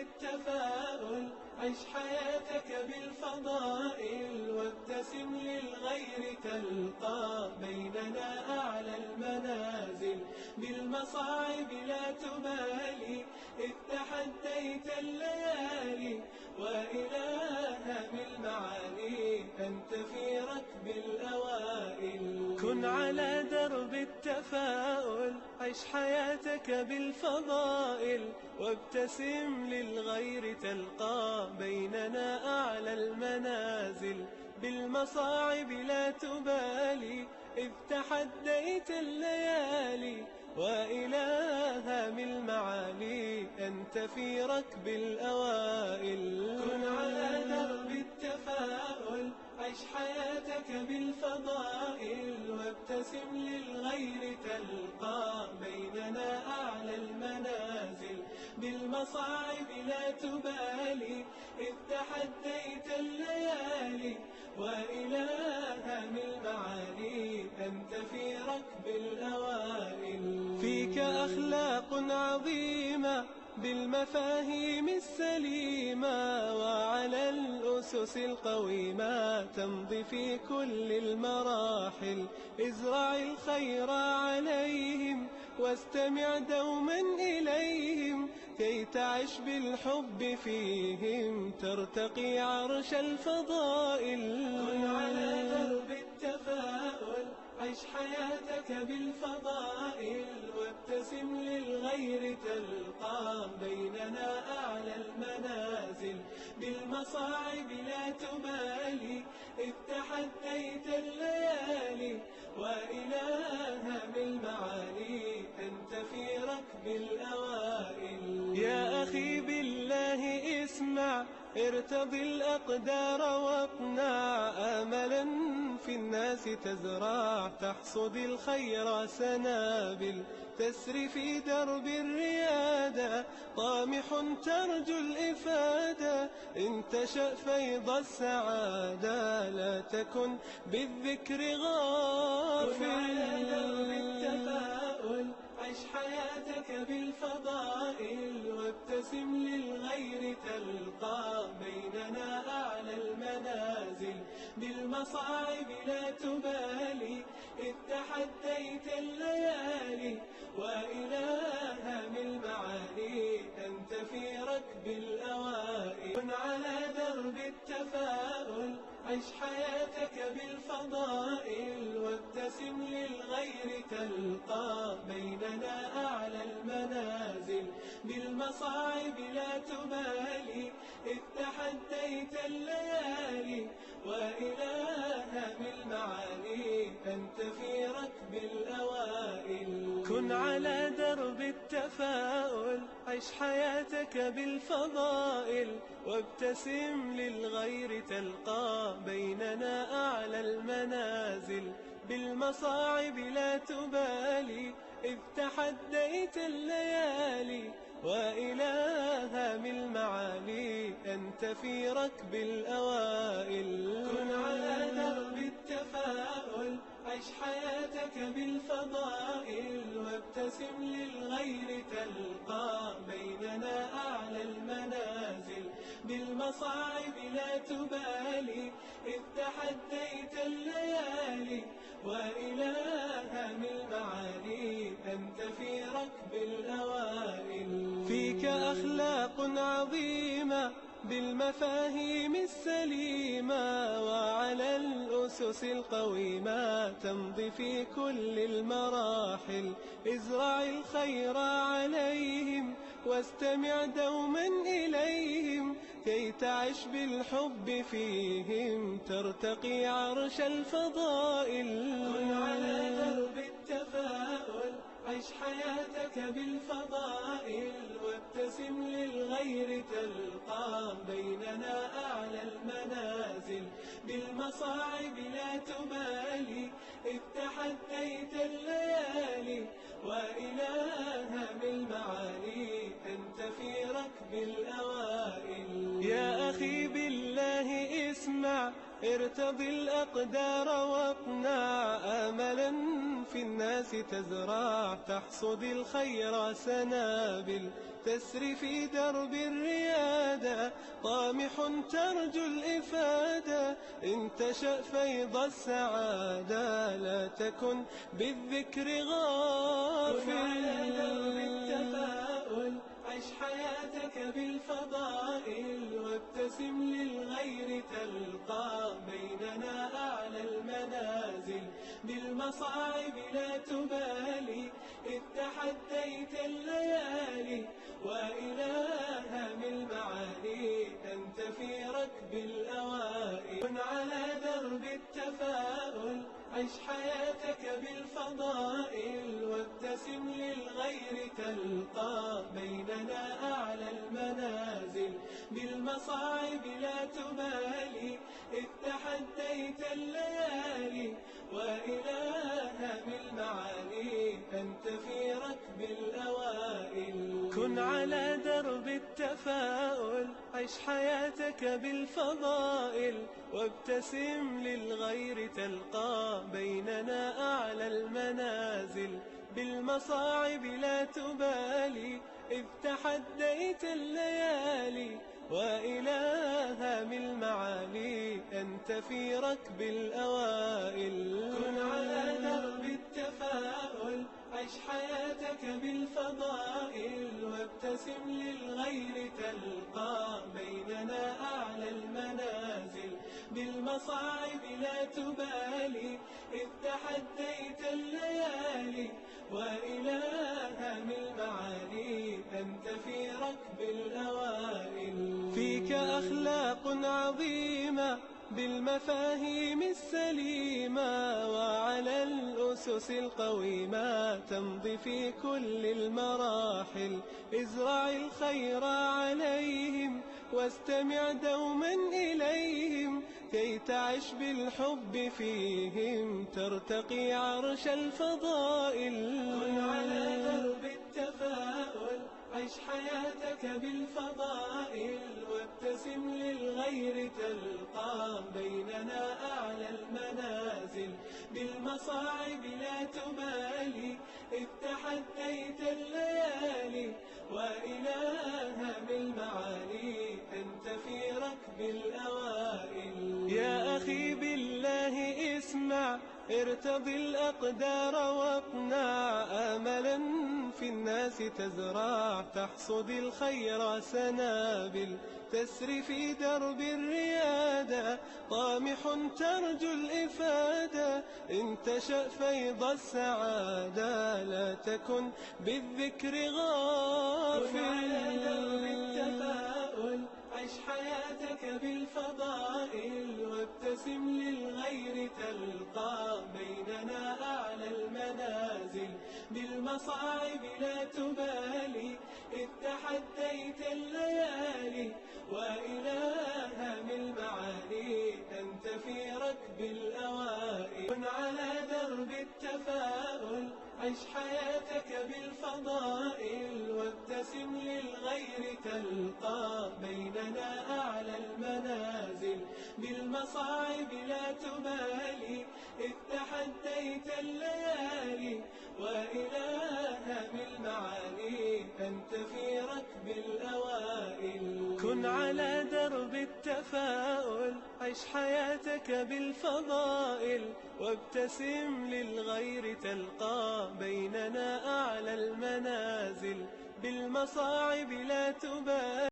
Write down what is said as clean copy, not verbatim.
التفاؤل، عش حياتك بالفضائل، وابتسم للغير تلقى بيننا أعلى المنازل. بالمصاعب لا تبالي إذ تحديت الليالي، وإلها بالمعالي أنت في ركب الأوائل. كن على درب التفاؤل، عش حياتك بالفضائل، وابتسم للغير تلقى بيننا أعلى المنازل. بالمصاعب لا تبالي إذ تحديت الليالي، وإلها بالمعالي أنت في ركب الأوائل. كن على درب التفاؤل، عش حياتك بالفضائل، وابتسم للغير تلقى بيننا أعلى المنازل. بالمصاعب لا تبالي إذ تحديت الليالي، وإلها بالمعالي أنت في ركب الأوائل. فيك أخلاق عظيمة بالمفاهيم السليمة، وعلى الأسس القويمة تمضي في كل المراحل. ازرع الخير عليهم واستمع دوما إليهم، كي تعش بالحب فيهم ترتقي عرش الفضائل. كن على درب التفاؤل، عش حياتك بالفضائل، وابتسم للغير تلقى بيننا أعلى المنازل. بالمصاعب لا تبالي إذ تحديت الليالي، وإلها بالمعالي أنت في ركب الأوائل. يا أخي بالله اسمع، ارتضي الأقدار واقنع، آملا في الناس تزرع، تحصد الخير سنابل. تسري في درب الريادة طامح ترجو الإفادة، إن تشأ فيض السعادة لا تكن بالذكر غافل. على درب التفاؤل، عش حياتك بالفضائل، وابتسم للغير تلقى بيننا أعلى المنازل. بالمصاعب لا تبالي إذ تحديت الليالي، وإلها بالمعالي أنت في ركب الأوائل. كن على درب التفاؤل، عش حياتك بالفضائل، وابتسم للغير تلقى بيننا أعلى المنازل. بالمصاعب لا تبالي إذ تحديت الليالي، وإلها بالمعالي أنت في ركب الأوائل. كن على درب التفاؤل، عش حياتك بالفضائل، وابتسم للغير تلقى بيننا أعلى المنازل. بالمصاعب لا تبالي إذ تحديت الليالي، وإلها بالمعالي أنت في ركب الأوائل. كن على درب التفاؤل، عش حياتك بالفضائل، وابتسم للغير تلقى بيننا أعلى المنازل. بالمصاعب لا تبالي إذ تحديت الليالي، وإلها بالمعالي أنت في ركب الأوائل. فيك أخلاق عظيمة بالمفاهيم السليمة، وعلى الأسس القويمة تمضي في كل المراحل. ازرع الخير عليهم واستمع دوما إليهم، كي تعش بالحب فيهم ترتقي عرش الفضائل. كن على درب التفاؤل، عش حياتك بالفضائل، وابتسم للغير تلقى بيننا أعلى المنازل. بالمصاعب لا تبالي إذ تحديت الليالي، وإلها بالمعالي أنت في ركب الأوائل. يا أخي بالله اسمع، ارتضي الأقدار واقنع، آملا في في الناس تزرع تحصد الخير سنابل تسري في درب الريادة طامح ترجو الإفادة إن تشأ فيض السعادة لا تكن بالذكر غافل. على درب التفاؤل عش حياتك بالفضائل وابتسم للغير تلقى بيننا أعلى المنازل بالمصاعب لا تبالي إذ تحديت الليالي وإلها من المعالي أنت في ركب الأوائل. كن على درب التفاؤل عش حياتك بالفضائل وابتسم للغير تلقى بيننا أعلى المنازل بالمصاعب لا تبالي إذ تحديت الليالي وإلها بالمعالي أنت في ركب الأوائل. كن على درب التفاؤل عش حياتك بالفضائل وابتسم للغير تلقى بيننا أعلى المنازل بالمصاعب لا تبالي إذ تحديت الليالي وإلها من المعالي أنت في ركب الأوائل. كن على درب التفاؤل عش حياتك بالفضائل وابتسم للغير تلقى بيننا أعلى المنازل بالمصاعب لا تبالي إذ تحديت الليالي وإلها من المعالي أنت في ركب الأوائل. فيك أخلاق عظيمة بالمفاهيم السليمة وعلى الأسس القويمة تمضي في كل المراحل ازرع الخير عليهم واستمع دوما إليهم كي تعش بالحب فيهم ترتقي عرش الفضائل. كن على درب التفاؤل عش حياتك بالفضائل وابتسم للغير تلقى بيننا أعلى المنازل بالمصاعب لا تبالي إذ تحديت الليالي وإلها بالمعالي أنت في ركب الأوائل. يا أخي بالله اسمع ارتضي الأقدار واقنع آملا في الناس تزرع تحصد الخير سنابل تسري في درب الريادة طامح ترجو الإفادة إن تشأ فيض السعادة لا تكن بالذكر غافل. على درب التفاؤل عش حياتك بالفضائل وابتسم للغير تلقى بيننا أعلى المنازل بالمصاعب لا تبالي إذ تحديت الليالي وإلها من المعالي أنت في ركب الأوائل. كن على درب التفاؤل عش حياتك بالفضائل وابتسم للغير تلقى بيننا أعلى المنازل بالمصاعب لا تبالي إذ تحديت الليالي وإلها من المعالي أنت في ركب الأوائل. كن على درب التفاؤل عش حياتك بالفضائل وابتسم للغير تلقى بيننا أعلى المنازل بالمصاعب لا تبالي